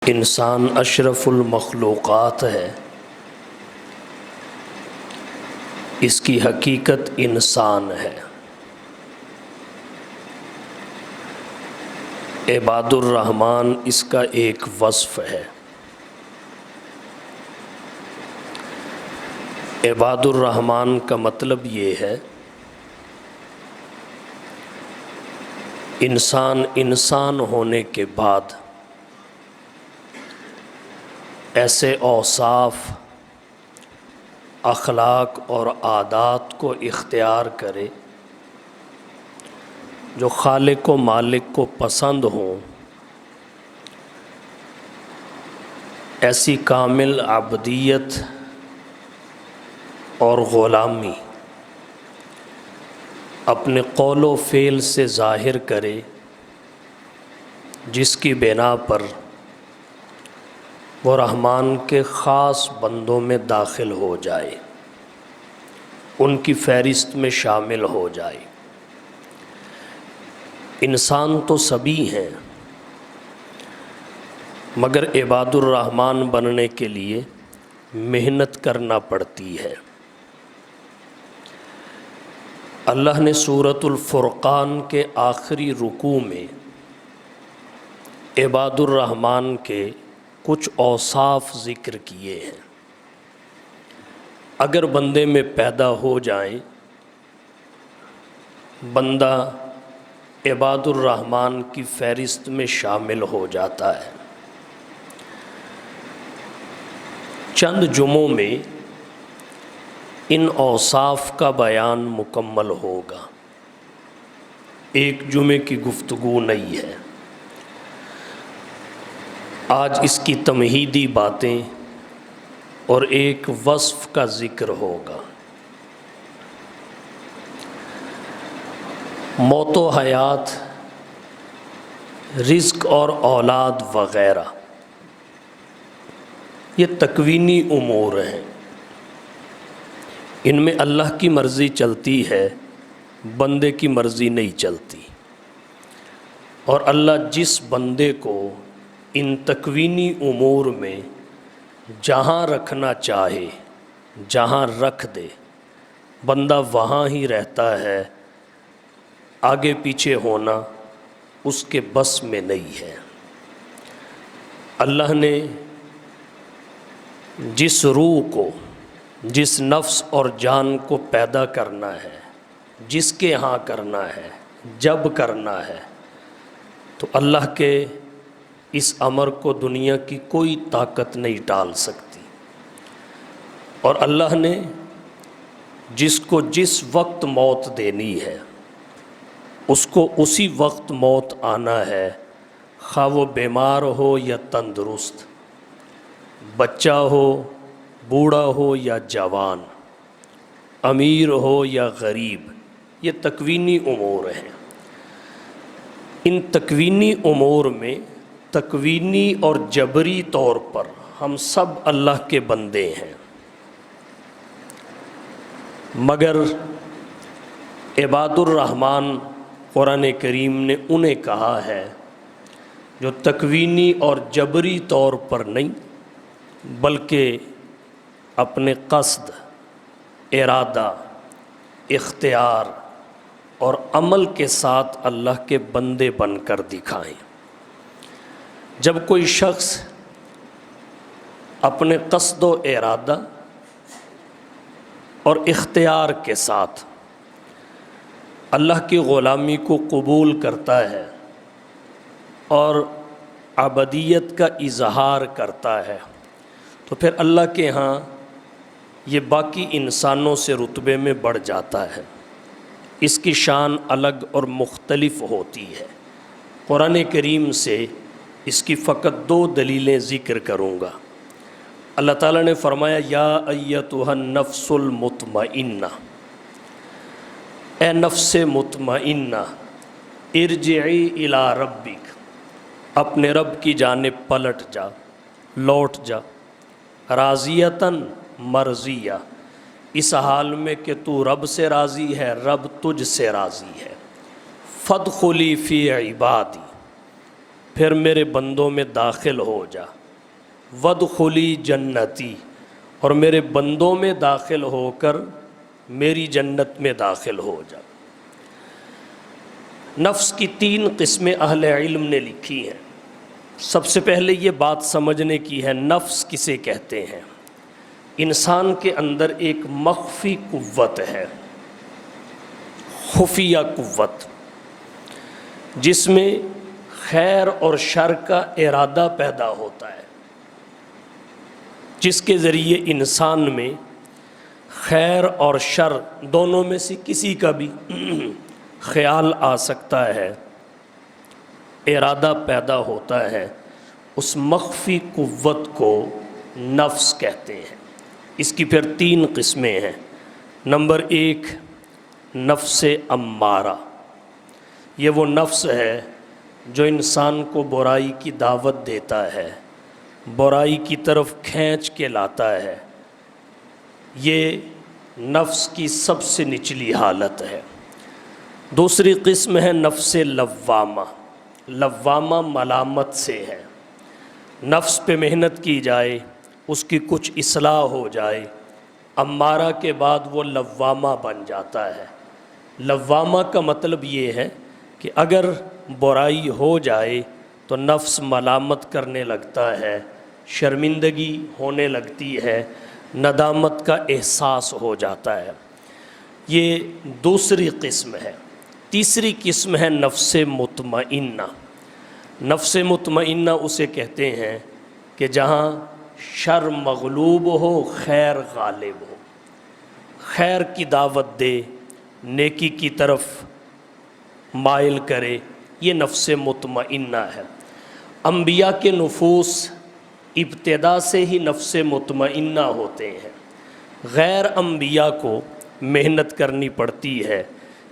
انسان اشرف المخلوقات ہے، اس کی حقیقت انسان ہے۔ عباد الرحمن اس کا ایک وصف ہے۔ عباد الرحمن کا مطلب یہ ہے انسان ہونے کے بعد ایسے اوصاف، اخلاق اور عادات کو اختیار کرے جو خالق و مالک کو پسند ہوں، ایسی کامل عبدیت اور غلامی اپنے قول و فعل سے ظاہر کرے، جس کی بنا پر وہ رحمان کے خاص بندوں میں داخل ہو جائے، ان کی فہرست میں شامل ہو جائے۔ انسان تو سبھی ہیں، مگر عباد الرحمن بننے کے لیے محنت کرنا پڑتی ہے۔ اللہ نے سورۃ الفرقان کے آخری رکوع میں عباد الرحمن کے کچھ اوصاف ذکر کیے ہیں۔ اگر بندے میں پیدا ہو جائیں، بندہ عباد الرحمن کی فہرست میں شامل ہو جاتا ہے۔ چند جمعوں میں ان اوصاف کا بیان مکمل ہوگا، ایک جمعے کی گفتگو نہیں ہے۔ آج اس کی تمہیدی باتیں اور ایک وصف کا ذکر ہوگا۔ موت و حیات، رزق اور اولاد وغیرہ یہ تکوینی امور ہیں، ان میں اللہ کی مرضی چلتی ہے، بندے کی مرضی نہیں چلتی۔ اور اللہ جس بندے کو ان تکوینی امور میں جہاں رکھنا چاہے جہاں رکھ دے، بندہ وہاں ہی رہتا ہے، آگے پیچھے ہونا اس کے بس میں نہیں ہے۔ اللہ نے جس روح کو، جس نفس اور جان کو پیدا کرنا ہے، جس کے ہاں کرنا ہے، جب کرنا ہے، تو اللہ کے اس امر کو دنیا کی کوئی طاقت نہیں ٹال سکتی۔ اور اللہ نے جس کو جس وقت موت دینی ہے، اس کو اسی وقت موت آنا ہے، خواہ وہ بیمار ہو یا تندرست، بچہ ہو، بوڑھا ہو یا جوان، امیر ہو یا غریب، یہ تکوینی امور ہیں۔ ان تکوینی امور میں تکوینی اور جبری طور پر ہم سب اللہ کے بندے ہیں، مگر عباد الرحمن قرآن کریم نے انہیں کہا ہے جو تکوینی اور جبری طور پر نہیں، بلکہ اپنے قصد، ارادہ، اختیار اور عمل کے ساتھ اللہ کے بندے بن کر دکھائیں۔ جب کوئی شخص اپنے قصد و ارادہ اور اختیار کے ساتھ اللہ کی غلامی کو قبول کرتا ہے اور عبدیت کا اظہار کرتا ہے، تو پھر اللہ کے ہاں یہ باقی انسانوں سے رتبے میں بڑھ جاتا ہے، اس کی شان الگ اور مختلف ہوتی ہے۔ قرآن کریم سے اس کی فقط 2 دلیلیں ذکر کروں گا۔ اللہ تعالیٰ نے فرمایا یا ایتھا النفس المطمئنہ، اے نفس مطمئنہ، ارجعی الی ربک، اپنے رب کی جانب پلٹ جا، لوٹ جا، راضیۃً مرضیہ، اس حال میں کہ تو رب سے راضی ہے، رب تجھ سے راضی ہے، فادخلی فی عبادی، پھر میرے بندوں میں داخل ہو جا، وادخلی جنتی، اور میرے بندوں میں داخل ہو کر میری جنت میں داخل ہو جا۔ نفس کی 3 قسمیں اہل علم نے لکھی ہیں۔ سب سے پہلے یہ بات سمجھنے کی ہے نفس کسے کہتے ہیں۔ انسان کے اندر ایک مخفی قوت ہے، خفیہ قوت، جس میں خیر اور شر کا ارادہ پیدا ہوتا ہے، جس کے ذریعے انسان میں خیر اور شر دونوں میں سے کسی کا بھی خیال آ سکتا ہے، ارادہ پیدا ہوتا ہے۔ اس مخفی قوت کو نفس کہتے ہیں۔ اس کی پھر 3 قسمیں ہیں۔ نمبر 1، نفس امارہ، یہ وہ نفس ہے جو انسان کو برائی کی دعوت دیتا ہے، برائی کی طرف کھینچ کے لاتا ہے۔ یہ نفس کی سب سے نچلی حالت ہے۔ دوسری قسم ہے نفس لوامہ۔ لوامہ ملامت سے ہے، نفس پہ محنت کی جائے، اس کی کچھ اصلاح ہو جائے، امارہ کے بعد وہ لوامہ بن جاتا ہے۔ لوامہ کا مطلب یہ ہے کہ اگر برائی ہو جائے تو نفس ملامت کرنے لگتا ہے، شرمندگی ہونے لگتی ہے، ندامت کا احساس ہو جاتا ہے۔ یہ دوسری قسم ہے۔ تیسری قسم ہے نفس مطمئنہ۔ نفس مطمئنہ اسے کہتے ہیں کہ جہاں شر مغلوب ہو، خیر غالب ہو، خیر کی دعوت دے، نیکی کی طرف مائل کرے، یہ نفس مطمئنہ ہے۔ انبیاء کے نفوس ابتدا سے ہی نفس مطمئنہ ہوتے ہیں۔ غیر انبیاء کو محنت کرنی پڑتی ہے۔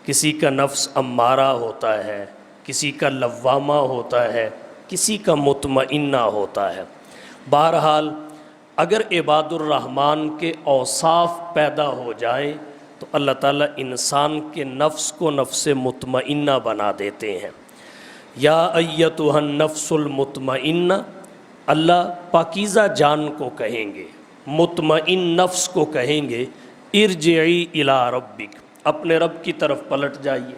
کسی کا نفس امارہ ہوتا ہے، کسی کا لوامہ ہوتا ہے، کسی کا مطمئنہ ہوتا ہے۔ بہرحال اگر عباد الرحمن کے اوصاف پیدا ہو جائیں تو اللہ تعالیٰ انسان کے نفس کو نفس مطمئنہ بنا دیتے ہیں۔ یا ایتھا النفس المطمئنہ، اللہ پاکیزہ جان کو کہیں گے، مطمئن نفس کو کہیں گے، ارجعی الی ربک، اپنے رب کی طرف پلٹ جائیے،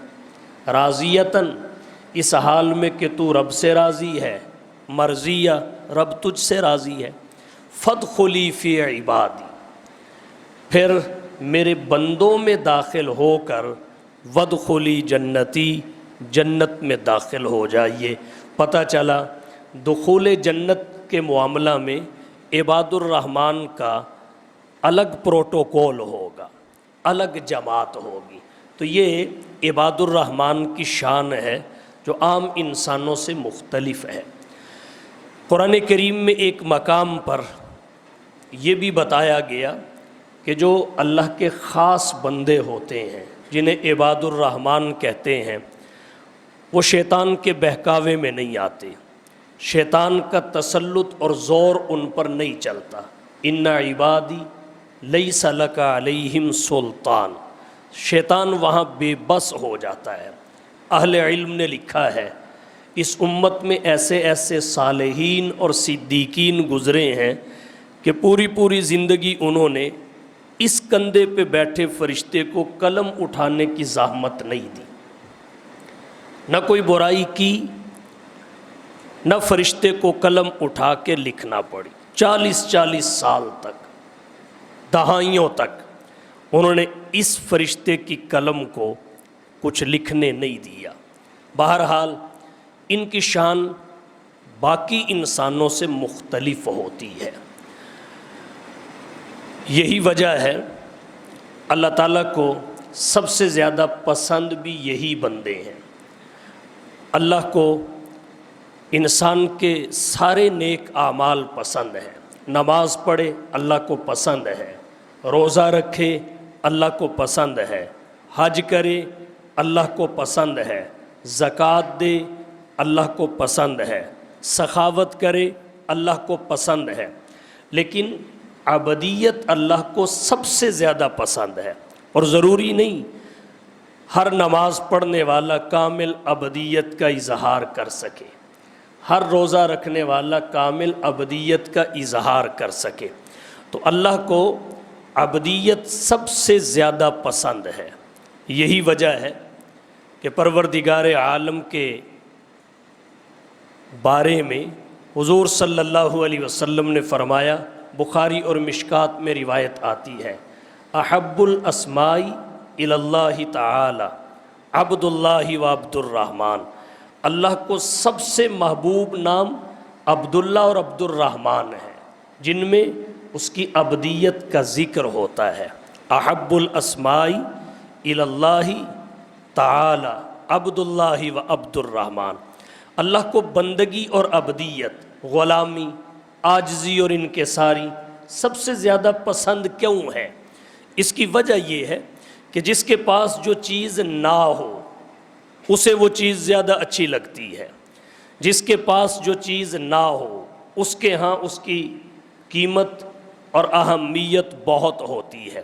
راضیتاً، اس حال میں کہ تو رب سے راضی ہے، مرضیہ، رب تجھ سے راضی ہے، فادخلی فی عبادی، پھر میرے بندوں میں داخل ہو کر وادخلی جنتی، جنت میں داخل ہو جائیے۔ پتہ چلا دخول جنت کے معاملہ میں عباد الرحمن کا الگ پروٹوکول ہوگا، الگ جماعت ہوگی۔ تو یہ عباد الرحمن کی شان ہے جو عام انسانوں سے مختلف ہے۔ قرآن کریم میں ایک مقام پر یہ بھی بتایا گیا کہ جو اللہ کے خاص بندے ہوتے ہیں، جنہیں عباد الرحمن کہتے ہیں، وہ شیطان کے بہکاوے میں نہیں آتے، شیطان کا تسلط اور زور ان پر نہیں چلتا۔ ان عبادی لیس لک علیہم سلطان، شیطان وہاں بے بس ہو جاتا ہے۔ اہل علم نے لکھا ہے اس امت میں ایسے ایسے صالحین اور صدیقین گزرے ہیں کہ پوری زندگی انہوں نے اس کندھے پہ بیٹھے فرشتے کو قلم اٹھانے کی زحمت نہیں دی، نہ کوئی برائی کی، نہ فرشتے کو قلم اٹھا کے لکھنا پڑی۔ 40 سال تک، دہائیوں تک انہوں نے اس فرشتے کی قلم کو کچھ لکھنے نہیں دیا۔ بہرحال ان کی شان باقی انسانوں سے مختلف ہوتی ہے۔ یہی وجہ ہے اللہ تعالیٰ کو سب سے زیادہ پسند بھی یہی بندے ہیں۔ اللہ کو انسان کے سارے نیک اعمال پسند ہیں۔ نماز پڑھے اللہ کو پسند ہے، روزہ رکھے اللہ کو پسند ہے، حج کرے اللہ کو پسند ہے، زکوٰۃ دے اللہ کو پسند ہے، سخاوت کرے اللہ کو پسند ہے۔ لیکن عبدیت اللہ کو سب سے زیادہ پسند ہے، اور ضروری نہیں ہر نماز پڑھنے والا کامل عبدیت کا اظہار کر سکے۔ ہر روزہ رکھنے والا کامل عبدیت کا اظہار کر سکے۔ تو اللہ کو عبدیت سب سے زیادہ پسند ہے۔ یہی وجہ ہے کہ پروردگار عالم کے بارے میں حضور صلی اللہ علیہ وسلم نے فرمایا، بخاری اور مشکات میں روایت آتی ہے، احب الاسماء الی اللہ تعالی عبد اللہ و عبد الرحمن، اللہ کو سب سے محبوب نام عبداللہ اور عبد الرحمن ہے، جن میں اس کی عبدیت کا ذکر ہوتا ہے۔ احب الاسماء الی اللہ تعالی عبد اللہ و عبد الرحمن، اللہ کو بندگی اور عبدیت، غلامی، عاجزی اور انکساری سب سے زیادہ پسند کیوں ہے؟ اس کی وجہ یہ ہے کہ جس کے پاس جو چیز نہ ہو اسے وہ چیز زیادہ اچھی لگتی ہے، جس کے پاس جو چیز نہ ہو اس کے ہاں اس کی قیمت اور اہمیت بہت ہوتی ہے۔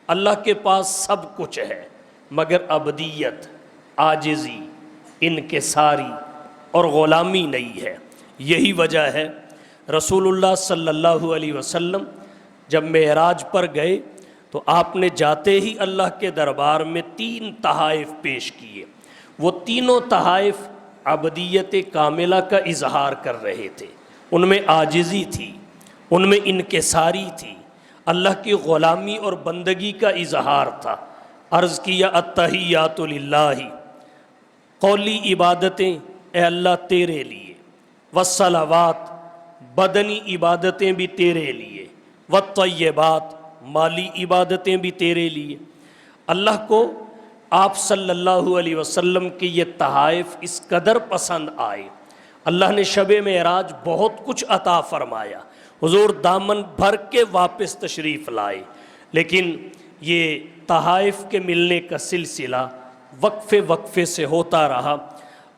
اللہ کے پاس سب کچھ ہے مگر عبدیت، عاجزی، انکساری اور غلامی نہیں ہے۔ یہی وجہ ہے رسول اللہ صلی اللہ علیہ وسلم جب معراج پر گئے تو آپ نے جاتے ہی اللہ کے دربار میں 3 تحائف پیش کیے۔ وہ تینوں تحائف عبدیت کاملہ کا اظہار کر رہے تھے، ان میں عاجزی تھی، ان میں انکساری تھی، اللہ کی غلامی اور بندگی کا اظہار تھا۔ عرض کیا التحیات للہ، قولی عبادتیں اے اللہ تیرے لیے، والصلوات بدنی عبادتیں بھی تیرے لیے، والطیبات مالی عبادتیں بھی تیرے لیے۔ اللہ کو آپ صلی اللہ علیہ وسلم کے یہ تحائف اس قدر پسند آئے، اللہ نے شب معراج بہت کچھ عطا فرمایا، حضور دامن بھر کے واپس تشریف لائے، لیکن یہ تحائف کے ملنے کا سلسلہ وقفے وقفے سے ہوتا رہا۔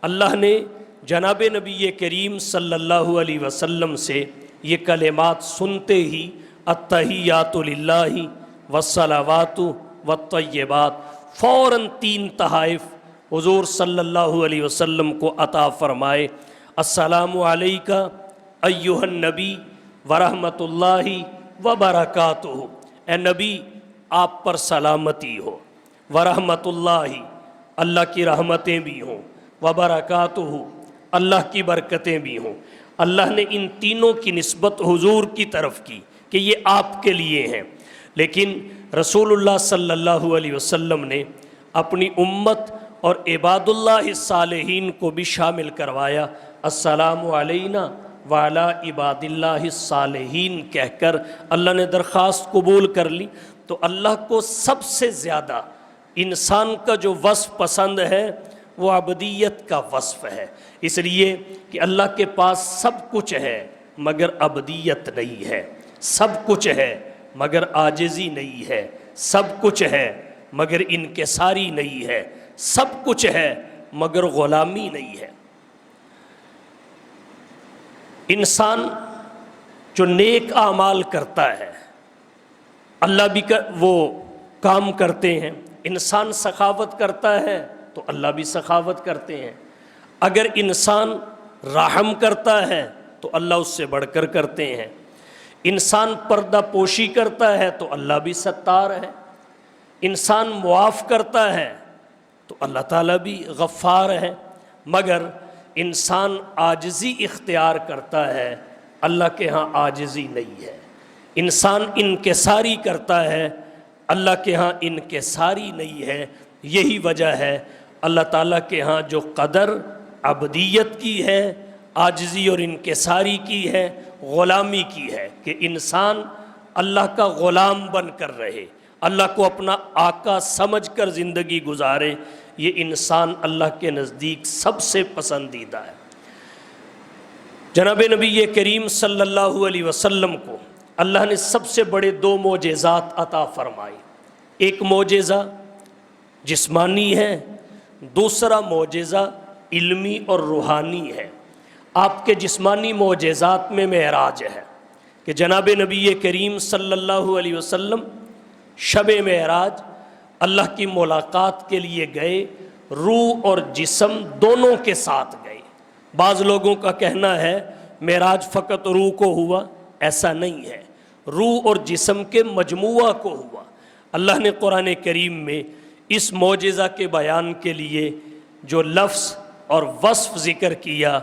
اللہ نے جناب نبی کریم صلی اللہ علیہ وسلم سے یہ کلمات سنتے ہی التحیات للہ والصلوات والطیبات فوراً 3 تحائف حضور صلی اللہ علیہ وسلم کو عطا فرمائے۔ السلام علیکہ ایہا النبی ورحمۃ اللہ وبرکاتہ، اے نبی آپ پر سلامتی ہو، ورحمۃ اللہ اللہ کی رحمتیں بھی ہوں، وبرکاتہ اللہ کی برکتیں بھی ہوں۔ اللہ نے ان تینوں کی نسبت حضور کی طرف کی کہ یہ آپ کے لیے ہیں، لیکن رسول اللہ صلی اللہ علیہ وسلم نے اپنی امت اور عباد اللہ الصالحین کو بھی شامل کروایا۔ السلام علینا وعلی عباد اللہ الصالحین کہہ کر اللہ نے درخواست قبول کر لی۔ تو اللہ کو سب سے زیادہ انسان کا جو وصف پسند ہے وہ عبدیت کا وصف ہے، اس لیے کہ اللہ کے پاس سب کچھ ہے مگر عبدیت نہیں ہے، سب کچھ ہے مگر عاجزی نہیں ہے، سب کچھ ہے مگر انکساری نہیں ہے، سب کچھ ہے مگر غلامی نہیں ہے۔ انسان جو نیک اعمال کرتا ہے اللہ بھی وہ کام کرتے ہیں، انسان سخاوت کرتا ہے تو اللہ بھی سخاوت کرتے ہیں، اگر انسان رحم کرتا ہے تو اللہ اس سے بڑھ کر کرتے ہیں، انسان پردہ پوشی کرتا ہے تو اللہ بھی ستار ہے، انسان معاف کرتا ہے تو اللہ تعالیٰ بھی غفار ہے، مگر انسان عاجزی اختیار کرتا ہے اللہ کے ہاں عاجزی نہیں ہے، انسان انکساری کرتا ہے اللہ کے ہاں انکساری نہیں ہے۔ یہی وجہ ہے اللہ تعالیٰ کے ہاں جو قدر عبدیت کی ہے، عاجزی اور انکساری کی ہے، غلامی کی ہے، کہ انسان اللہ کا غلام بن کر رہے، اللہ کو اپنا آقا سمجھ کر زندگی گزارے، یہ انسان اللہ کے نزدیک سب سے پسندیدہ ہے۔ جناب نبی کریم صلی اللہ علیہ وسلم کو اللہ نے سب سے بڑے 2 معجزات عطا فرمائے، ایک معجزہ جسمانی ہے، دوسرا معجزہ علمی اور روحانی ہے۔ آپ کے جسمانی معجزات میں معراج ہے کہ جناب نبی کریم صلی اللہ علیہ وسلم شب معراج اللہ کی ملاقات کے لیے گئے، روح اور جسم دونوں کے ساتھ گئے، بعض لوگوں کا کہنا ہے معراج فقط روح کو ہوا، ایسا نہیں ہے، روح اور جسم کے مجموعہ کو ہوا۔ اللہ نے قرآن کریم میں اس معجزہ کے بیان کے لیے جو لفظ اور وصف ذکر کیا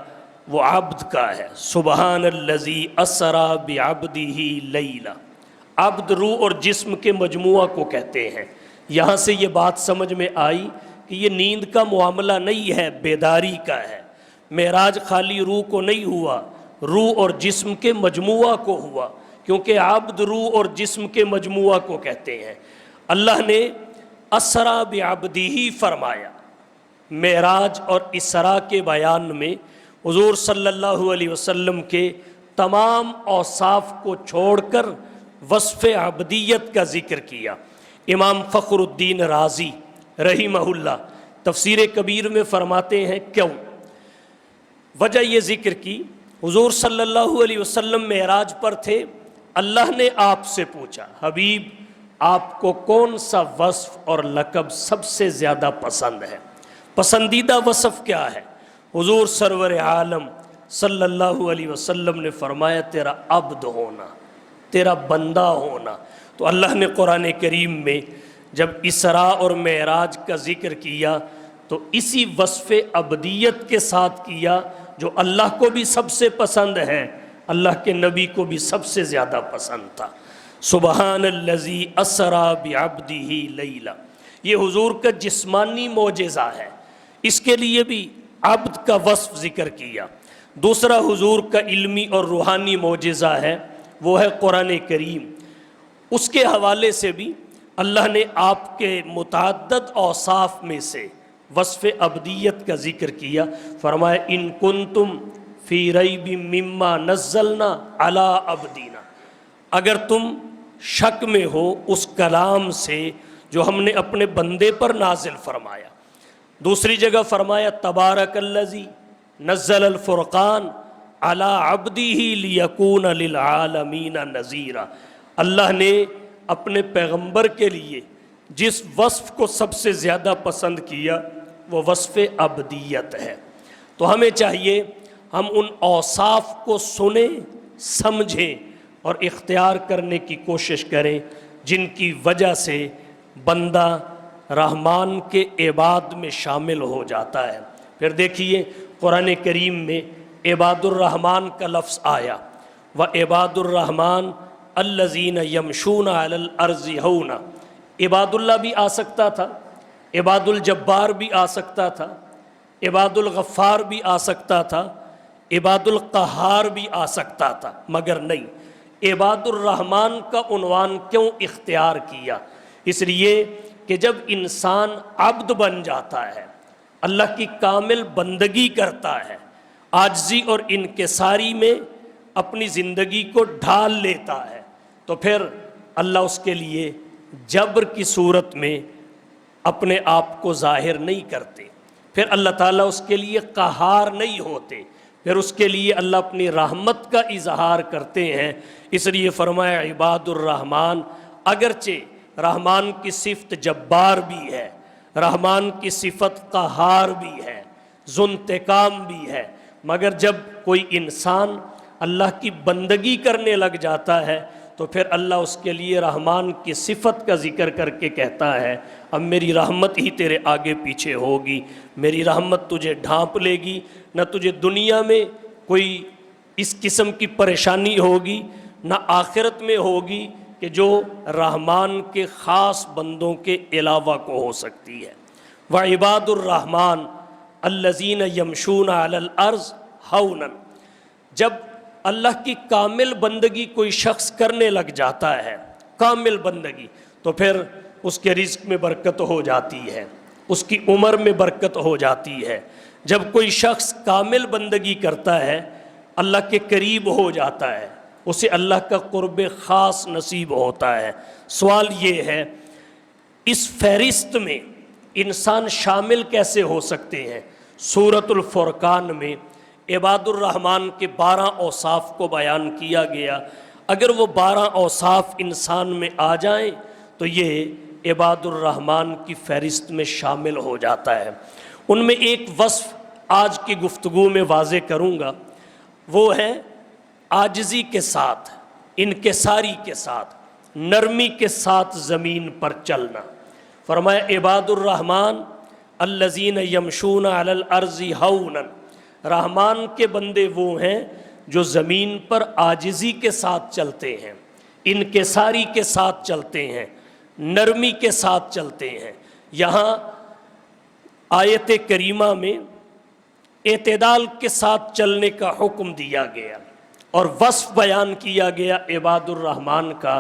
وہ عبد کا ہے۔ سبحان الذی اسریٰ بعبدہ لیلا، عبد روح اور جسم کے مجموعہ کو کہتے ہیں۔ یہاں سے یہ بات سمجھ میں آئی کہ یہ نیند کا معاملہ نہیں ہے، بیداری کا ہے۔ معراج خالی روح کو نہیں ہوا، روح اور جسم کے مجموعہ کو ہوا، کیونکہ عبد روح اور جسم کے مجموعہ کو کہتے ہیں۔ اللہ نے اسریٰ بعبدہ فرمایا۔ معراج اور اسراء کے بیان میں حضور صلی اللہ علیہ وسلم کے تمام اوصاف کو چھوڑ کر وصف عبدیت کا ذکر کیا۔ امام فخر الدین رازی رحمہ اللہ تفسیر کبیر میں فرماتے ہیں کیوں؟ وجہ یہ ذکر کی، حضور صلی اللہ علیہ وسلم معراج پر تھے، اللہ نے آپ سے پوچھا حبیب آپ کو کون سا وصف اور لقب سب سے زیادہ پسند ہے؟ پسندیدہ وصف کیا ہے؟ حضور سرور عالم صلی اللہ علیہ وسلم نے فرمایا تیرا عبد ہونا، تیرا بندہ ہونا۔ تو اللہ نے قرآن کریم میں جب اسراء اور معراج کا ذکر کیا تو اسی وصف عبدیت کے ساتھ کیا جو اللہ کو بھی سب سے پسند ہے، اللہ کے نبی کو بھی سب سے زیادہ پسند تھا۔ سبحان الذی اسریٰ بعبدہ لیلا، یہ حضور کا جسمانی معجزہ ہے، اس کے لیے بھی عبد کا وصف ذکر کیا۔ دوسرا حضور کا علمی اور روحانی معجزہ ہے، وہ ہے قرآن کریم۔ اس کے حوالے سے بھی اللہ نے آپ کے متعدد اوصاف میں سے وصف عبدیت کا ذکر کیا۔ فرمایا ان کنتم فی ریب مما نزلنا علی عبدینا، اگر تم شک میں ہو اس کلام سے جو ہم نے اپنے بندے پر نازل فرمایا۔ دوسری جگہ فرمایا تبارک الذی نزل الفرقان علی عبدہ لیکون للعالمین نذیرا، اللہ نے اپنے پیغمبر کے لیے جس وصف کو سب سے زیادہ پسند کیا وہ وصف عبدیت ہے۔ تو ہمیں چاہیے ہم ان اوصاف کو سنیں، سمجھیں اور اختیار کرنے کی کوشش کریں جن کی وجہ سے بندہ رحمان کے عباد میں شامل ہو جاتا ہے۔ پھر دیکھیے قرآن کریم میں عباد الرحمن کا لفظ آیا، وعباد الرحمن الذین یمشون علی الارض ہونا۔ عباد اللہ بھی آ سکتا تھا، عباد الجبار بھی آ سکتا تھا، عباد الغفار بھی آ سکتا تھا، عباد القہار بھی آ سکتا تھا، مگر نہیں، عباد الرحمن کا عنوان کیوں اختیار کیا؟ اس لیے کہ جب انسان عبد بن جاتا ہے، اللہ کی کامل بندگی کرتا ہے، عاجزی اور انکساری میں اپنی زندگی کو ڈھال لیتا ہے، تو پھر اللہ اس کے لیے جبر کی صورت میں اپنے آپ کو ظاہر نہیں کرتے، پھر اللہ تعالیٰ اس کے لیے قہار نہیں ہوتے، پھر اس کے لیے اللہ اپنی رحمت کا اظہار کرتے ہیں۔ اس لیے فرمایا عباد الرحمن، اگرچہ رحمان کی صفت جبار بھی ہے، رحمان کی صفت قہار بھی ہے، ذو انتقام بھی ہے، مگر جب کوئی انسان اللہ کی بندگی کرنے لگ جاتا ہے تو پھر اللہ اس کے لیے رحمان کی صفت کا ذکر کر کے کہتا ہے اب میری رحمت ہی تیرے آگے پیچھے ہوگی، میری رحمت تجھے ڈھانپ لے گی، نہ تجھے دنیا میں کوئی اس قسم کی پریشانی ہوگی نہ آخرت میں ہوگی کہ جو رحمان کے خاص بندوں کے علاوہ کو ہو سکتی ہے۔ وعباد الرحمن الذین یمشون علی الارض ہونا، جب اللہ کی کامل بندگی کوئی شخص کرنے لگ جاتا ہے، کامل بندگی، تو پھر اس کے رزق میں برکت ہو جاتی ہے، اس کی عمر میں برکت ہو جاتی ہے۔ جب کوئی شخص کامل بندگی کرتا ہے اللہ کے قریب ہو جاتا ہے، اسے اللہ کا قرب خاص نصیب ہوتا ہے۔ سوال یہ ہے اس فہرست میں انسان شامل کیسے ہو سکتے ہیں؟ سورۃ الفرقان میں عباد الرحمن کے 12 اوصاف کو بیان کیا گیا، اگر وہ 12 اوصاف انسان میں آ جائیں تو یہ عباد الرحمن کی فہرست میں شامل ہو جاتا ہے۔ ان میں ایک وصف آج کی گفتگو میں واضح کروں گا وہ ہے عاجزی کے ساتھ، انکساری کے ساتھ، نرمی کے ساتھ زمین پر چلنا۔ فرمایا عباد الرحمن الذین یمشون علی الارض ہونا، رحمان کے بندے وہ ہیں جو زمین پر عاجزی کے ساتھ چلتے ہیں، انکساری کے ساتھ چلتے ہیں، نرمی کے ساتھ چلتے ہیں۔ یہاں آیت کریمہ میں اعتدال کے ساتھ چلنے کا حکم دیا گیا اور وصف بیان کیا گیا عباد الرحمن کا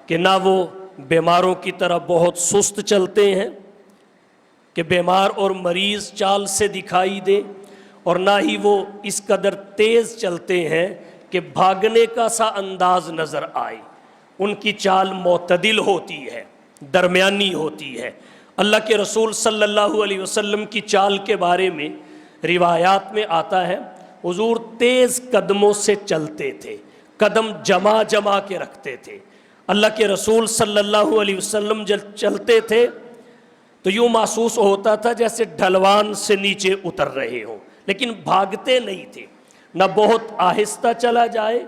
کہ نہ وہ بیماروں کی طرح بہت سست چلتے ہیں کہ بیمار اور مریض چال سے دکھائی دے، اور نہ ہی وہ اس قدر تیز چلتے ہیں کہ بھاگنے کا سا انداز نظر آئے۔ ان کی چال معتدل ہوتی ہے، درمیانی ہوتی ہے۔ اللہ کے رسول صلی اللہ علیہ وسلم کی چال کے بارے میں روایات میں آتا ہے حضور تیز قدموں سے چلتے تھے، قدم جما جما کے رکھتے تھے۔ اللہ کے رسول صلی اللہ علیہ وسلم جب چلتے تھے تو یوں محسوس ہوتا تھا جیسے ڈھلوان سے نیچے اتر رہے ہوں، لیکن بھاگتے نہیں تھے، نہ بہت آہستہ چلا جائے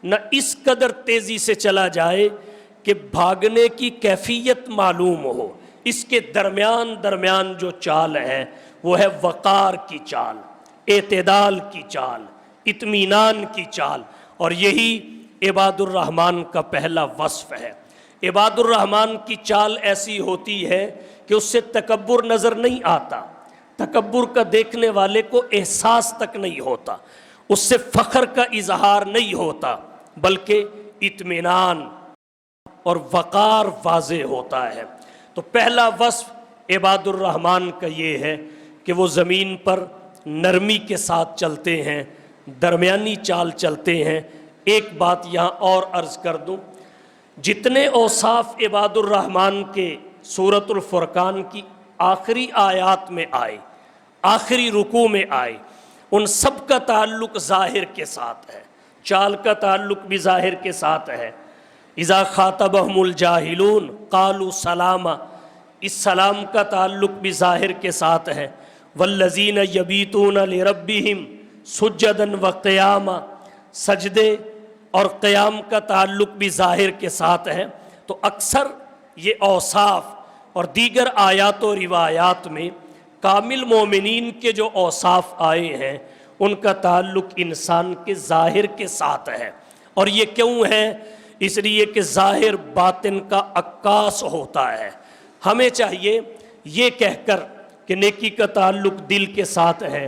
نہ اس قدر تیزی سے چلا جائے کہ بھاگنے کی کیفیت معلوم ہو۔ اس کے درمیان جو چال ہے وہ ہے وقار کی چال، اعتدال کی چال، اطمینان کی چال، اور یہی عباد الرحمن کا پہلا وصف ہے۔ عباد الرحمن کی چال ایسی ہوتی ہے کہ اس سے تکبر نظر نہیں آتا، تکبر کا دیکھنے والے کو احساس تک نہیں ہوتا، اس سے فخر کا اظہار نہیں ہوتا، بلکہ اطمینان اور وقار واضح ہوتا ہے۔ تو پہلا وصف عباد الرحمن کا یہ ہے کہ وہ زمین پر نرمی کے ساتھ چلتے ہیں، درمیانی چال چلتے ہیں۔ ایک بات یہاں اور عرض کر دوں، جتنے اوصاف عباد الرحمن کے سورۃ الفرقان کی آخری آیات میں آئے، آخری رکوع میں آئے، ان سب کا تعلق ظاہر کے ساتھ ہے، چال کا تعلق بھی ظاہر کے ساتھ ہے۔ اذا خاطبہم الجاہلون قالوا سلاما، اس سلام کا تعلق بھی ظاہر کے ساتھ ہے۔ والذین یبیتون لربہم سجدا وقیاما، سجدے اور قیام کا تعلق بھی ظاہر کے ساتھ ہے۔ تو اکثر یہ اوصاف اور دیگر آیات و روایات میں کامل مومنین کے جو اوصاف آئے ہیں ان کا تعلق انسان کے ظاہر کے ساتھ ہے۔ اور یہ کیوں ہے؟ اس لیے کہ ظاہر باطن کا عکاس ہوتا ہے۔ ہمیں چاہیے یہ کہہ کر کہ نیکی کا تعلق دل کے ساتھ ہے،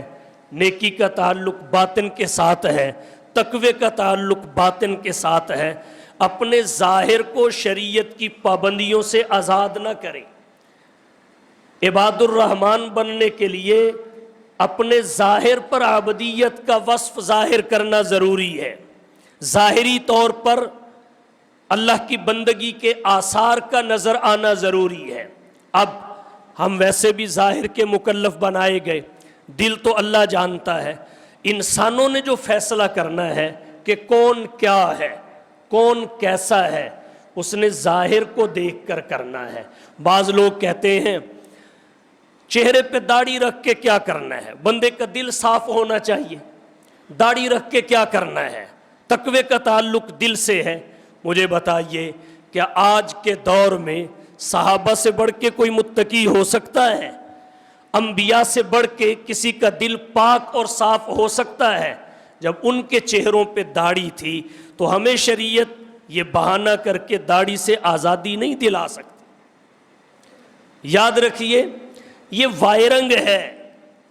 نیکی کا تعلق باطن کے ساتھ ہے، تقوی کا تعلق باطن کے ساتھ ہے، اپنے ظاہر کو شریعت کی پابندیوں سے آزاد نہ کریں۔ عباد الرحمن بننے کے لیے اپنے ظاہر پر عبودیت کا وصف ظاہر کرنا ضروری ہے، ظاہری طور پر اللہ کی بندگی کے آثار کا نظر آنا ضروری ہے۔ اب ہم ویسے بھی ظاہر کے مکلف بنائے گئے، دل تو اللہ جانتا ہے، انسانوں نے جو فیصلہ کرنا ہے کہ کون کیا ہے، کون کیسا ہے، اس نے ظاہر کو دیکھ کر کرنا ہے۔ بعض لوگ کہتے ہیں چہرے پہ داڑھی رکھ کے کیا کرنا ہے، بندے کا دل صاف ہونا چاہیے، داڑھی رکھ کے کیا کرنا ہے، تقوی کا تعلق دل سے ہے۔ مجھے بتائیے کیا آج کے دور میں صحابہ سے بڑھ کے کوئی متقی ہو سکتا ہے؟ انبیاء سے بڑھ کے کسی کا دل پاک اور صاف ہو سکتا ہے؟ جب ان کے چہروں پہ داڑھی تھی تو ہمیں شریعت یہ بہانہ کر کے داڑھی سے آزادی نہیں دلا سکتی۔ یاد رکھیے یہ وائرنگ ہے،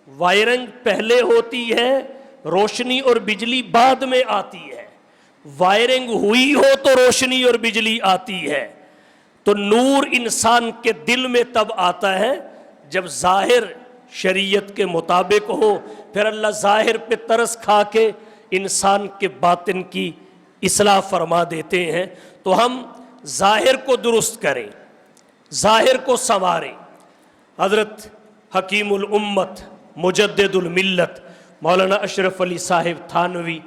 وائرنگ پہلے ہوتی ہے، روشنی اور بجلی بعد میں آتی ہے۔ وائرنگ ہوئی ہو تو روشنی اور بجلی آتی ہے۔ تو نور انسان کے دل میں تب آتا ہے جب ظاہر شریعت کے مطابق ہو، پھر اللہ ظاہر پہ ترس کھا کے انسان کے باطن کی اصلاح فرما دیتے ہیں۔ تو ہم ظاہر کو درست کریں، ظاہر کو سنواریں۔ حضرت حکیم الامت مجدد الملت مولانا اشرف علی صاحب تھانوی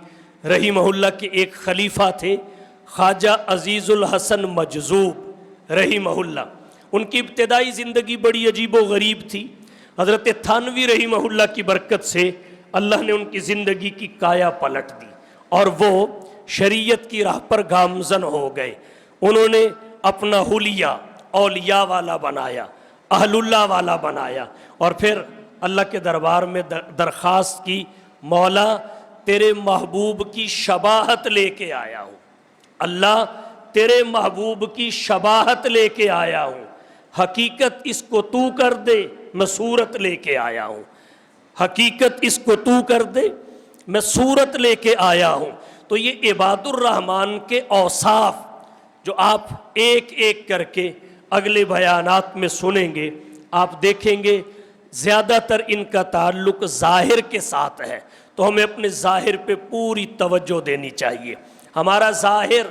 رحمہ اللہ کے ایک خلیفہ تھے، خواجہ عزیز الحسن مجذوب رحمہ اللہ۔ ان کی ابتدائی زندگی بڑی عجیب و غریب تھی۔ حضرت تھانوی رحمہ اللہ کی برکت سے اللہ نے ان کی زندگی کی کایا پلٹ دی اور وہ شریعت کی راہ پر گامزن ہو گئے. انہوں نے اپنا حلیہ اولیاء والا بنایا، اہل اللہ والا بنایا، اور پھر اللہ کے دربار میں درخواست کی، مولا تیرے محبوب کی شباہت لے کے آیا ہوں، اللہ تیرے محبوب کی شباہت لے کے آیا ہوں، حقیقت اس کو تو کر دے، میں صورت لے کے آیا ہوں، حقیقت اس کو تو کر دے، میں صورت لے کے آیا ہوں. تو یہ عباد الرحمن کے اوصاف جو آپ ایک ایک کر کے اگلے بیانات میں سنیں گے، آپ دیکھیں گے زیادہ تر ان کا تعلق ظاہر کے ساتھ ہے. تو ہمیں اپنے ظاہر پہ پوری توجہ دینی چاہیے. ہمارا ظاہر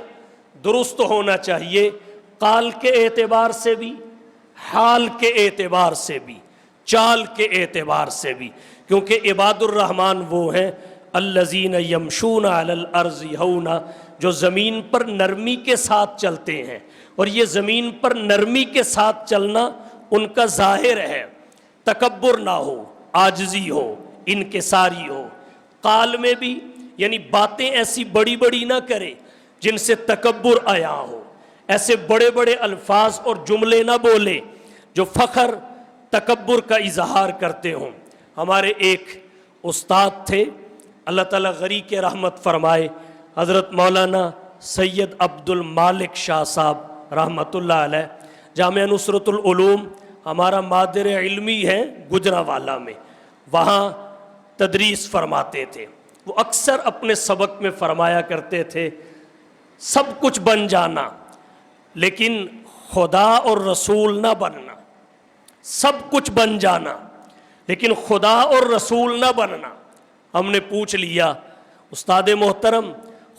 درست ہونا چاہیے، قال کے اعتبار سے بھی، حال کے اعتبار سے بھی، چال کے اعتبار سے بھی، کیونکہ عباد الرحمن وہ ہیں الذین یمشون علی الارض ہونا، جو زمین پر نرمی کے ساتھ چلتے ہیں. اور یہ زمین پر نرمی کے ساتھ چلنا ان کا ظاہر ہے، تکبر نہ ہو، عاجزی ہو، انکساری ہو. قال میں بھی یعنی باتیں ایسی بڑی بڑی نہ کرے جن سے تکبر آیا ہو، ایسے بڑے بڑے الفاظ اور جملے نہ بولے جو فخر تکبر کا اظہار کرتے ہوں. ہمارے ایک استاد تھے، اللہ تعالیٰ غری کے رحمت فرمائے، حضرت مولانا سید عبد المالک شاہ صاحب رحمۃ اللہ علیہ. جامعہ نصرت العلوم ہمارا مادر علمی ہے گجرانوالہ میں، وہاں تدریس فرماتے تھے. وہ اکثر اپنے سبق میں فرمایا کرتے تھے سب کچھ بن جانا لیکن خدا اور رسول نہ بننا، سب کچھ بن جانا لیکن خدا اور رسول نہ بننا. ہم نے پوچھ لیا استاد محترم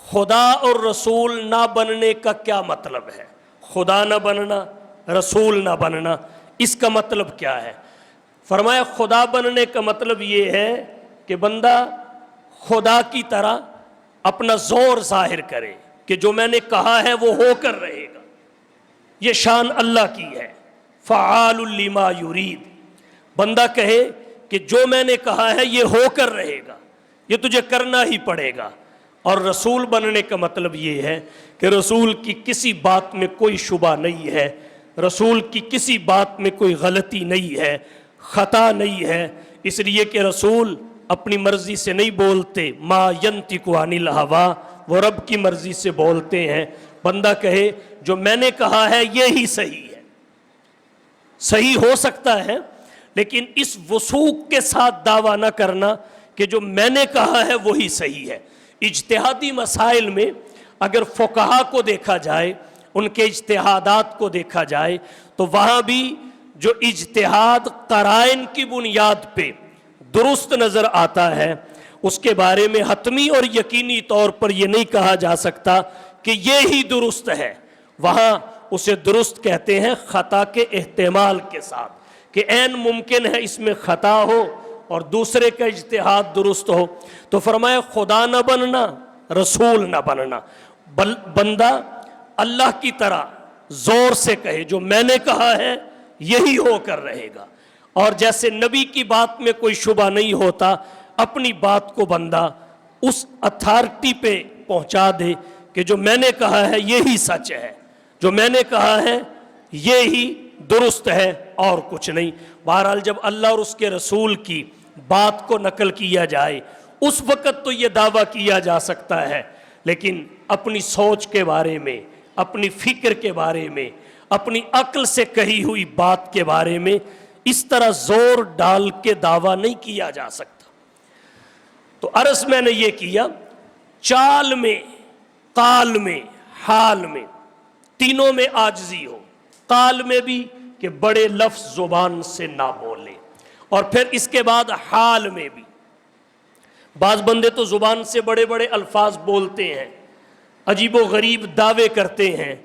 خدا اور رسول نہ بننے کا کیا مطلب ہے؟ خدا نہ بننا، رسول نہ بننا، اس کا مطلب کیا ہے؟ فرمایا خدا بننے کا مطلب یہ ہے کہ بندہ خدا کی طرح اپنا زور ظاہر کرے کہ جو میں نے کہا ہے وہ ہو کر رہے گا. یہ شان اللہ کی ہے، فعال لما یرید. بندہ کہے کہ جو میں نے کہا ہے یہ ہو کر رہے گا، یہ تجھے کرنا ہی پڑے گا. اور رسول بننے کا مطلب یہ ہے کہ رسول کی کسی بات میں کوئی شبہ نہیں ہے، رسول کی کسی بات میں کوئی غلطی نہیں ہے، خطا نہیں ہے، اس لیے کہ رسول اپنی مرضی سے نہیں بولتے، ما ینطق عن الہوا، وہ رب کی مرضی سے بولتے ہیں. بندہ کہے جو میں نے کہا ہے یہی صحیح ہے، صحیح ہو سکتا ہے لیکن اس وثوق کے ساتھ دعویٰ نہ کرنا کہ جو میں نے کہا ہے وہی صحیح ہے. اجتہادی مسائل میں اگر فقہا کو دیکھا جائے، ان کے اجتہادات کو دیکھا جائے تو وہاں بھی جو اجتہاد قرائن کی بنیاد پہ درست نظر آتا ہے اس کے بارے میں حتمی اور یقینی طور پر یہ نہیں کہا جا سکتا کہ یہ ہی درست ہے. وہاں اسے درست کہتے ہیں خطا کے احتمال کے ساتھ، کہ عین ممکن ہے اس میں خطا ہو اور دوسرے کا اجتہاد درست ہو. تو فرمایا خدا نہ بننا، رسول نہ بننا. بندہ اللہ کی طرح زور سے کہے جو میں نے کہا ہے یہی ہو کر رہے گا. اور جیسے نبی کی بات میں کوئی شبہ نہیں ہوتا، اپنی بات کو بندہ اس اتھارٹی پہ پہنچا دے کہ جو میں نے کہا ہے یہی سچ ہے، جو میں نے کہا ہے یہی درست ہے اور کچھ نہیں. بہرحال جب اللہ اور اس کے رسول کی بات کو نقل کیا جائے اس وقت تو یہ دعویٰ کیا جا سکتا ہے، لیکن اپنی سوچ کے بارے میں، اپنی فکر کے بارے میں، اپنی عقل سے کہی ہوئی بات کے بارے میں اس طرح زور ڈال کے دعویٰ نہیں کیا جا سکتا. تو عرض میں نے یہ کیا چال میں، قال میں، حال میں، تینوں میں عاجزی ہو. قال میں بھی کہ بڑے لفظ زبان سے نہ بولے، اور پھر اس کے بعد حال میں بھی. بعض بندے تو زبان سے بڑے بڑے الفاظ بولتے ہیں، عجیب و غریب دعوے کرتے ہیں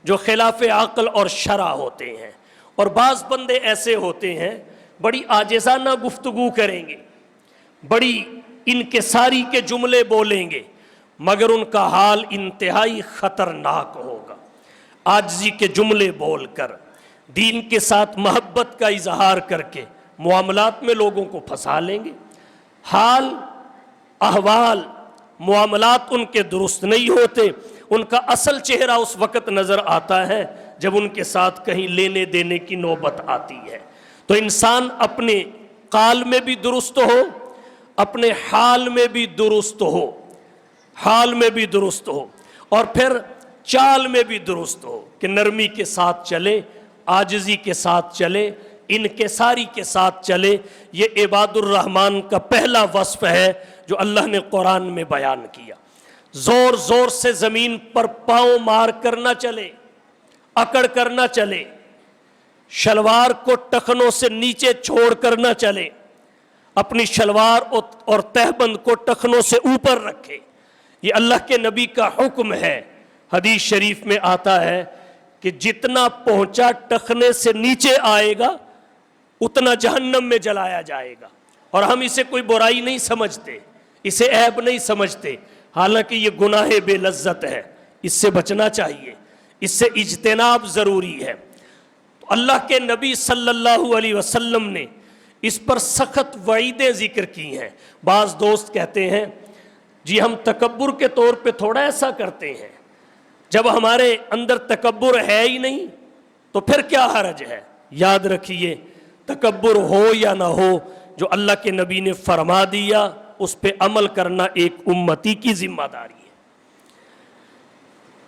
جو خلاف عقل اور شرع ہوتے ہیں. اور بعض بندے ایسے ہوتے ہیں بڑی عاجزانہ گفتگو کریں گے، بڑی انکساری کے جملے بولیں گے، مگر ان کا حال انتہائی خطرناک ہوگا. عاجزی کے جملے بول کر، دین کے ساتھ محبت کا اظہار کر کے معاملات میں لوگوں کو پھنسا لیں گے. حال احوال معاملات ان کے درست نہیں ہوتے، ان کا اصل چہرہ اس وقت نظر آتا ہے جب ان کے ساتھ کہیں لینے دینے کی نوبت آتی ہے۔ تو انسان اپنے قال میں بھی درست ہو، اپنے حال میں بھی درست ہو، حال میں بھی درست ہو، اور پھر چال میں بھی درست ہو کہ نرمی کے ساتھ چلے، عاجزی کے ساتھ چلے، انکساری کے ساتھ چلے۔ یہ عباد الرحمن کا پہلا وصف ہے جو اللہ نے قرآن میں بیان کیا۔ زور زور سے زمین پر پاؤں مار کر نہ چلے، اکڑ کر نہ چلے، شلوار کو ٹخنوں سے نیچے چھوڑ کر نہ چلے، اپنی شلوار اور تہبند کو ٹخنوں سے اوپر رکھے۔ یہ اللہ کے نبی کا حکم ہے۔ حدیث شریف میں آتا ہے کہ جتنا پہنچا ٹخنے سے نیچے آئے گا اتنا جہنم میں جلایا جائے گا، اور ہم اسے کوئی برائی نہیں سمجھتے، اسے عیب نہیں سمجھتے، حالانکہ یہ گناہ بے لذت ہے، اس سے بچنا چاہیے، اس سے اجتناب ضروری ہے۔ تو اللہ کے نبی صلی اللہ علیہ وسلم نے اس پر سخت وعیدیں ذکر کی ہیں۔ بعض دوست کہتے ہیں جی ہم تکبر کے طور پہ تھوڑا ایسا کرتے ہیں، جب ہمارے اندر تکبر ہے ہی نہیں تو پھر کیا حرج ہے؟ یاد رکھیے، تکبر ہو یا نہ ہو، جو اللہ کے نبی نے فرما دیا اس پہ عمل کرنا ایک امتی کی ذمہ داری ہے۔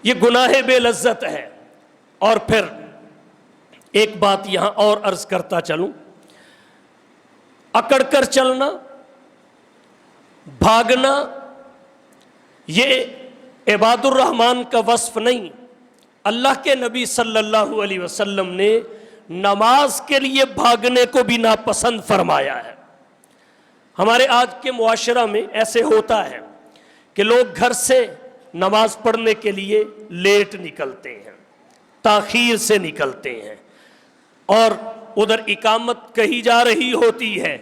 یہ گناہ بے لذت ہے۔ اور پھر ایک بات یہاں اور عرض کرتا چلوں، اکڑ کر چلنا، بھاگنا، یہ عباد الرحمن کا وصف نہیں۔ اللہ کے نبی صلی اللہ علیہ وسلم نے نماز کے لیے بھاگنے کو بھی ناپسند فرمایا ہے۔ ہمارے آج کے معاشرہ میں ایسے ہوتا ہے کہ لوگ گھر سے نماز پڑھنے کے لیے لیٹ نکلتے ہیں، تاخیر سے نکلتے ہیں، اور ادھر اقامت کہی جا رہی ہوتی ہے،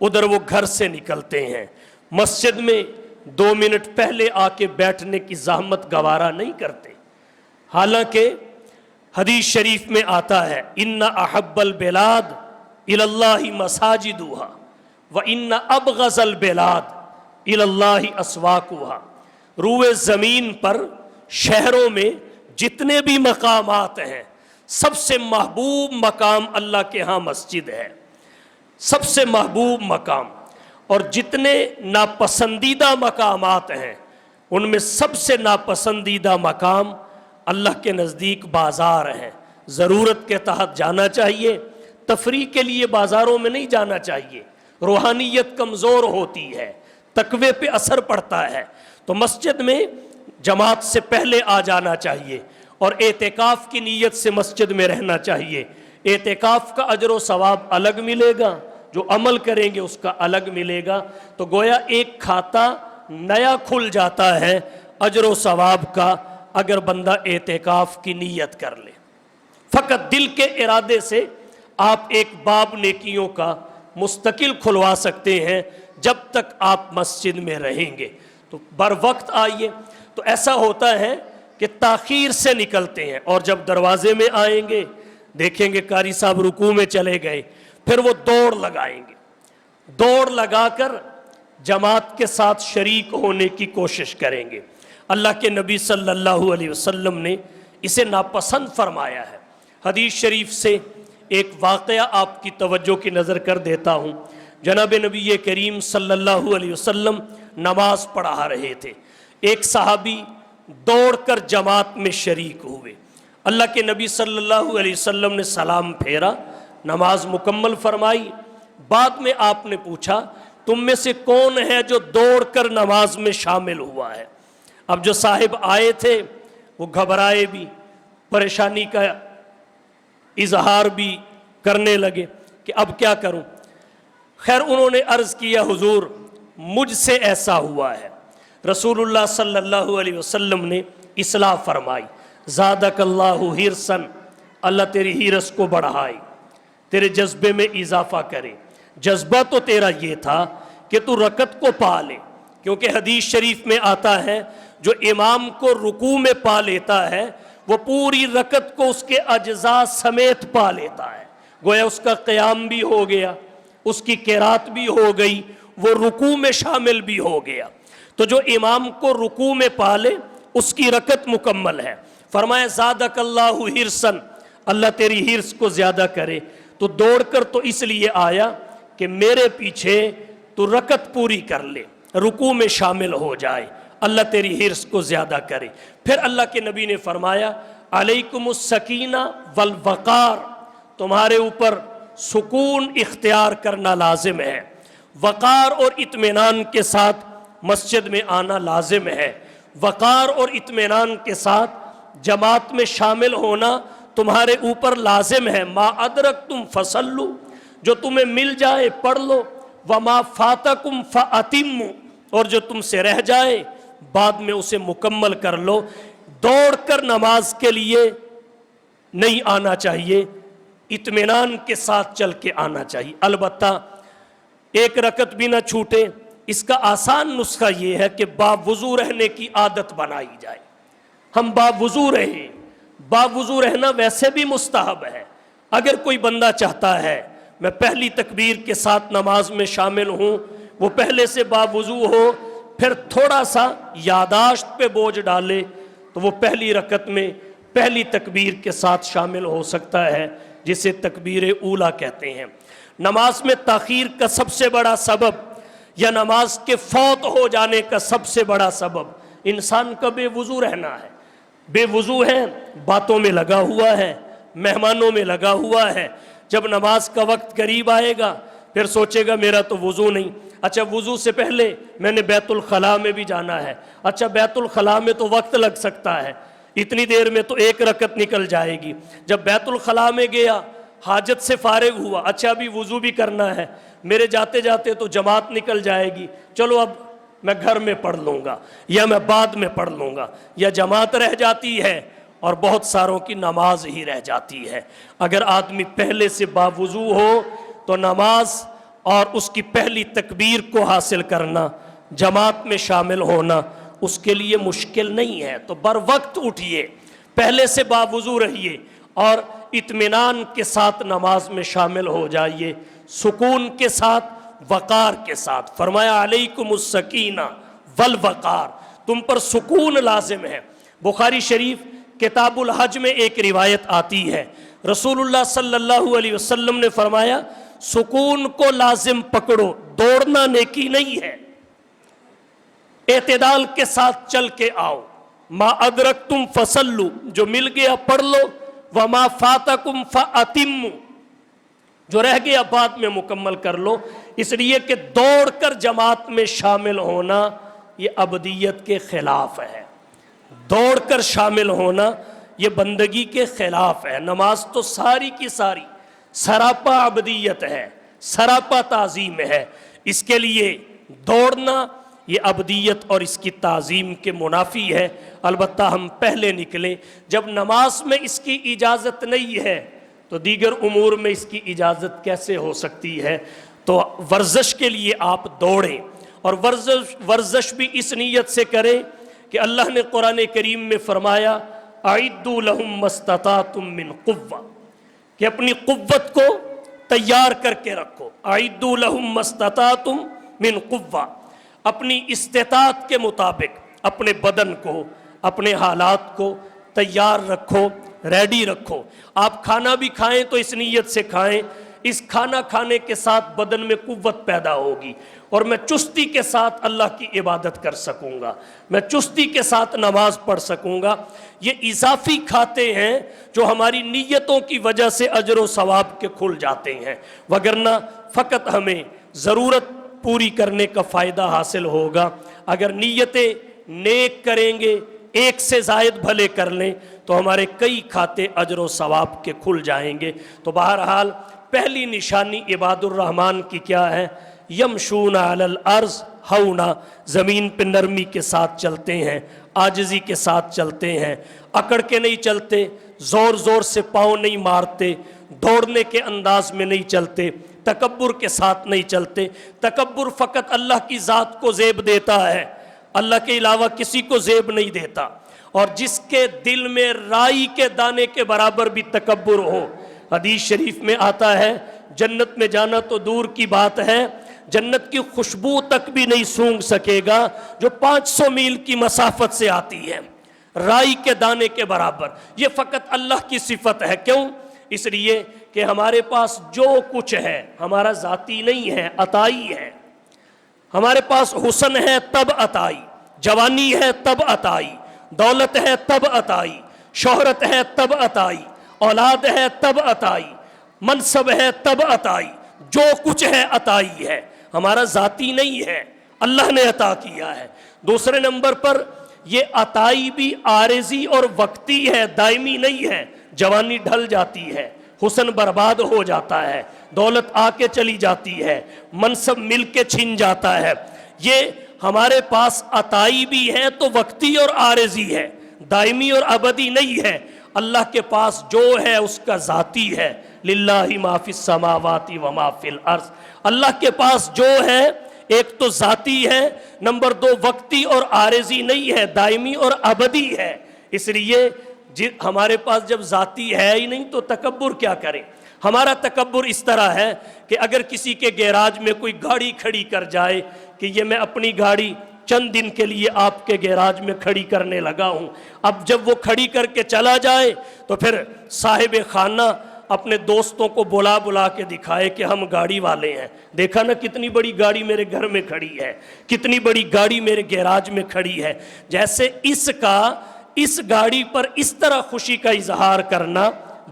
ادھر وہ گھر سے نکلتے ہیں، مسجد میں 2 منٹ پہلے آ کے بیٹھنے کی زحمت گوارا نہیں کرتے۔ حالانکہ حدیث شریف میں آتا ہے ان احب البلاد الی اللہ مساجدھا وان ابغض البلاد الی اللہ اسواقھا۔ روئے زمین پر شہروں میں جتنے بھی مقامات ہیں، سب سے محبوب مقام اللہ کے ہاں مسجد ہے، سب سے محبوب مقام، اور جتنے ناپسندیدہ مقامات ہیں ان میں سب سے ناپسندیدہ مقام اللہ کے نزدیک بازار ہیں۔ ضرورت کے تحت جانا چاہیے، تفریح کے لیے بازاروں میں نہیں جانا چاہیے، روحانیت کمزور ہوتی ہے، تقوی پہ اثر پڑتا ہے۔ تو مسجد میں جماعت سے پہلے آ جانا چاہیے، اور اعتکاف کی نیت سے مسجد میں رہنا چاہیے۔ اعتکاف کا اجر و ثواب الگ ملے گا، جو عمل کریں گے اس کا الگ ملے گا۔ تو گویا ایک کھاتا نیا کھل جاتا ہے اجر و ثواب کا، اگر بندہ اعتکاف کی نیت کر لے۔ فقط دل کے ارادے سے آپ ایک باب نیکیوں کا مستقل کھلوا سکتے ہیں جب تک آپ مسجد میں رہیں گے۔ تو بر وقت آئیے۔ تو ایسا ہوتا ہے کہ تاخیر سے نکلتے ہیں، اور جب دروازے میں آئیں گے دیکھیں گے قاری صاحب رکوع میں چلے گئے، پھر وہ دوڑ لگائیں گے، دوڑ لگا کر جماعت کے ساتھ شریک ہونے کی کوشش کریں گے۔ اللہ کے نبی صلی اللہ علیہ وسلم نے اسے ناپسند فرمایا ہے۔ حدیث شریف سے ایک واقعہ آپ کی توجہ کی نظر کر دیتا ہوں۔ جناب نبی کریم صلی اللہ علیہ وسلم نماز پڑھا رہے تھے، ایک صحابی دوڑ کر جماعت میں شریک ہوئے۔ اللہ کے نبی صلی اللہ علیہ وسلم نے سلام پھیرا، نماز مکمل فرمائی۔ بعد میں آپ نے پوچھا تم میں سے کون ہے جو دوڑ کر نماز میں شامل ہوا ہے؟ اب جو صاحب آئے تھے وہ گھبرائے بھی، پریشانی کا اظہار بھی کرنے لگے کہ اب کیا کروں۔ خیر انہوں نے عرض کیا حضور مجھ سے ایسا ہوا ہے۔ رسول اللہ صلی اللہ علیہ وسلم نے اصلاح فرمائی، زادک اللہ حرصاً، اللہ تیری حرص کو بڑھائے، تیرے جذبے میں اضافہ کرے۔ جذبہ تو تیرا یہ تھا کہ تو رکعت کو پا لے، کیونکہ حدیث شریف میں آتا ہے جو امام کو رکوع میں پا لیتا ہے وہ پوری رکعت کو اس کے اجزاء سمیت پا لیتا ہے۔ گویا اس کا قیام بھی ہو گیا، اس کی قرات بھی ہو گئی، وہ رکوع میں شامل بھی ہو گیا۔ تو جو امام کو رکوع میں پالے اس کی رکعت مکمل ہے۔ فرمایا زادک اللہ ہرسن، اللہ تیری ہرس کو زیادہ کرے۔ تو دوڑ کر تو اس لیے آیا کہ میرے پیچھے تو رکعت پوری کر لے، رکوع میں شامل ہو جائے، اللہ تیری ہرس کو زیادہ کرے۔ پھر اللہ کے نبی نے فرمایا علیکم السکینہ والوقار، تمہارے اوپر سکون اختیار کرنا لازم ہے، وقار اور اطمینان کے ساتھ مسجد میں آنا لازم ہے، وقار اور اطمینان کے ساتھ جماعت میں شامل ہونا تمہارے اوپر لازم ہے۔ ما ادرکتم فصلوا، جو تمہیں مل جائے پڑھ لو، وما فاتکم فاتموا، اور جو تم سے رہ جائے بعد میں اسے مکمل کر لو۔ دوڑ کر نماز کے لیے نہیں آنا چاہیے، اطمینان کے ساتھ چل کے آنا چاہیے۔ البتہ ایک رکعت بھی نہ چھوٹے، اس کا آسان نسخہ یہ ہے کہ باوضو رہنے کی عادت بنائی جائے۔ ہم باوضو رہیں، باوضو رہنا ویسے بھی مستحب ہے۔ اگر کوئی بندہ چاہتا ہے میں پہلی تکبیر کے ساتھ نماز میں شامل ہوں، وہ پہلے سے باوضو ہو، پھر تھوڑا سا یاداشت پہ بوجھ ڈالے تو وہ پہلی رکعت میں پہلی تکبیر کے ساتھ شامل ہو سکتا ہے، جسے تکبیر اولیٰ کہتے ہیں۔ نماز میں تاخیر کا سب سے بڑا سبب یا نماز کے فوت ہو جانے کا سب سے بڑا سبب انسان کا بے وضو رہنا ہے۔ بے وضو ہے، باتوں میں لگا ہوا ہے، مہمانوں میں لگا ہوا ہے، جب نماز کا وقت قریب آئے گا پھر سوچے گا میرا تو وضو نہیں، اچھا وضو سے پہلے میں نے بیت الخلاء میں بھی جانا ہے، اچھا بیت الخلاء میں تو وقت لگ سکتا ہے، اتنی دیر میں تو ایک رکعت نکل جائے گی۔ جب بیت الخلاء میں گیا، حاجت سے فارغ ہوا، اچھا ابھی وضو بھی کرنا ہے، میرے جاتے جاتے تو جماعت نکل جائے گی، چلو اب میں گھر میں پڑھ لوں گا یا میں بعد میں پڑھ لوں گا، یا جماعت رہ جاتی ہے اور بہت ساروں کی نماز ہی رہ جاتی ہے۔ اگر آدمی پہلے سے باوضو ہو تو نماز اور اس کی پہلی تکبیر کو حاصل کرنا، جماعت میں شامل ہونا اس کے لیے مشکل نہیں ہے۔ تو بر وقت اٹھیے، پہلے سے باوضو رہیے اور اطمینان کے ساتھ نماز میں شامل ہو جائیے، سکون کے ساتھ، وقار کے ساتھ۔ فرمایا علیکم السکینہ والوقار، تم پر سکون لازم ہے۔ بخاری شریف کتاب الحج میں ایک روایت آتی ہے، رسول اللہ صلی اللہ علیہ وسلم نے فرمایا سکون کو لازم پکڑو، دوڑنا نیکی نہیں ہے، اعتدال کے ساتھ چل کے آؤ۔ ما ادرکتم فصلوا، جو مل گیا پڑھ لو، وما فاتکم فاتموا، جو رہ گیا بعد میں مکمل کر لو۔ اس لیے کہ دوڑ کر جماعت میں شامل ہونا یہ ابدیت کے خلاف ہے، دوڑ کر شامل ہونا یہ بندگی کے خلاف ہے۔ نماز تو ساری کی ساری سراپا ابدیت ہے، سراپا تعظیم ہے، اس کے لیے دوڑنا یہ ابدیت اور اس کی تعظیم کے منافی ہے۔ البتہ ہم پہلے نکلیں، جب نماز میں اس کی اجازت نہیں ہے تو دیگر امور میں اس کی اجازت کیسے ہو سکتی ہے؟ تو ورزش کے لیے آپ دوڑیں، اور ورزش بھی اس نیت سے کریں کہ اللہ نے قرآن کریم میں فرمایا اعدوا لهم ما استطعتم من قوة، کہ اپنی قوت کو تیار کر کے رکھو۔ اعدوا لهم ما استطعتم من قوة، اپنی استطاعت کے مطابق اپنے بدن کو، اپنے حالات کو تیار رکھو، ریڈی رکھو۔ آپ کھانا بھی کھائیں تو اس نیت سے کھائیں، اس کھانا کھانے کے ساتھ بدن میں قوت پیدا ہوگی اور میں چستی کے ساتھ اللہ کی عبادت کر سکوں گا، میں چستی کے ساتھ نماز پڑھ سکوں گا۔ یہ اضافی کھاتے ہیں جو ہماری نیتوں کی وجہ سے اجر و ثواب کے کھل جاتے ہیں، وگرنہ فقط ہمیں ضرورت پوری کرنے کا فائدہ حاصل ہوگا۔ اگر نیتیں نیک کریں گے، ایک سے زائد بھلے کر لیں تو ہمارے کئی کھاتے اجر و ثواب کے کھل جائیں گے۔ تو بہرحال پہلی نشانی عباد الرحمن کی کیا ہے؟ یمشون علی الارض ہونا، زمین پہ نرمی کے ساتھ چلتے ہیں، عاجزی کے ساتھ چلتے ہیں، اکڑ کے نہیں چلتے، زور زور سے پاؤں نہیں مارتے، دوڑنے کے انداز میں نہیں چلتے، تکبر کے ساتھ نہیں چلتے۔ تکبر فقط اللہ کی ذات کو زیب دیتا ہے، اللہ کے علاوہ کسی کو زیب نہیں دیتا۔ اور جس کے دل میں رائی کے دانے کے برابر بھی تکبر ہو، حدیث شریف میں آتا ہے جنت میں جانا تو دور کی بات ہے، جنت کی خوشبو تک بھی نہیں سونگھ سکے گا جو 500 میل کی مسافت سے آتی ہے، رائی کے دانے کے برابر۔ یہ فقط اللہ کی صفت ہے۔ کیوں؟ اس لیے کہ ہمارے پاس جو کچھ ہے ہمارا ذاتی نہیں ہے، عطائی ہے۔ ہمارے پاس حسن ہے تب عطائی، جوانی ہے تب عطائی، دولت ہے تب عطائی، شہرت ہے تب عطائی، اولاد ہے تب عطائی، منصب ہے تب عطائی، جو کچھ ہے عطائی ہے، ہمارا ذاتی نہیں ہے، اللہ نے عطا کیا ہے۔ دوسرے نمبر پر یہ عطائی بھی عارضی اور وقتی ہے، دائمی نہیں ہے۔ جوانی ڈھل جاتی ہے، حسن برباد ہو جاتا ہے، دولت آ کے چلی جاتی ہے، منصب مل کے چھن جاتا ہے۔ یہ ہمارے پاس عطائی بھی ہے تو وقتی اور عارضی ہے، دائمی اور ابدی نہیں ہے۔ اللہ کے پاس جو ہے اس کا ذاتی ہے، للہ ما فی السماوات و ما فی الارض۔ اللہ کے پاس جو ہے ایک تو ذاتی ہے، نمبر 2 وقتی اور عارضی نہیں ہے، دائمی اور ابدی ہے۔ اس لیے ہمارے پاس جب ذاتی ہے ہی نہیں تو تکبر کیا کریں؟ ہمارا تکبر اس طرح ہے کہ اگر کسی کے گیراج میں کوئی گاڑی کھڑی کر جائے کہ یہ میں اپنی گاڑی چند دن کے لیے آپ کے گیراج میں کھڑی کرنے لگا ہوں، اب جب وہ کھڑی کر کے چلا جائے تو پھر صاحب خانہ اپنے دوستوں کو بلا کے دکھائے کہ ہم گاڑی والے ہیں، دیکھا نا کتنی بڑی گاڑی میرے گھر میں کھڑی ہے، کتنی بڑی گاڑی میرے گیراج میں کھڑی ہے۔ جیسے اس گاڑی پر اس طرح خوشی کا اظہار کرنا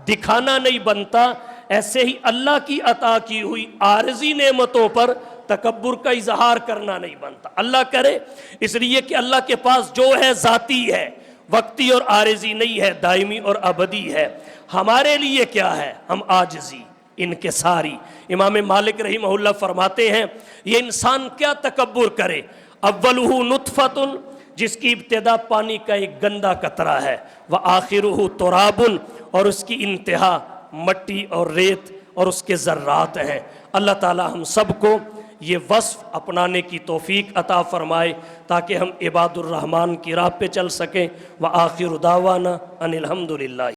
دکھانا نہیں بنتا، ایسے ہی اللہ کی عطا کی ہوئی عارضی نعمتوں پر تکبر کا اظہار کرنا نہیں بنتا۔ اللہ کرے اس لیے کہ اللہ کے پاس جو ہے ذاتی ہے، وقتی اور عارضی نہیں ہے، دائمی اور ابدی ہے۔ ہمارے لیے کیا ہے؟ ہم عاجزی، انکساری۔ امام مالک رحمہ اللہ فرماتے ہیں یہ انسان کیا تکبر کرے، اولہ نطفۃ، جس کی ابتدا پانی کا ایک گندا قطرہ ہے، وآخرہ تراب، اور اس کی انتہا مٹی اور ریت اور اس کے ذرات ہیں۔ اللہ تعالی ہم سب کو یہ وصف اپنانے کی توفیق عطا فرمائے تاکہ ہم عباد الرحمن کی راہ پہ چل سکیں۔ وآخر دعوانا ان الحمدللہ۔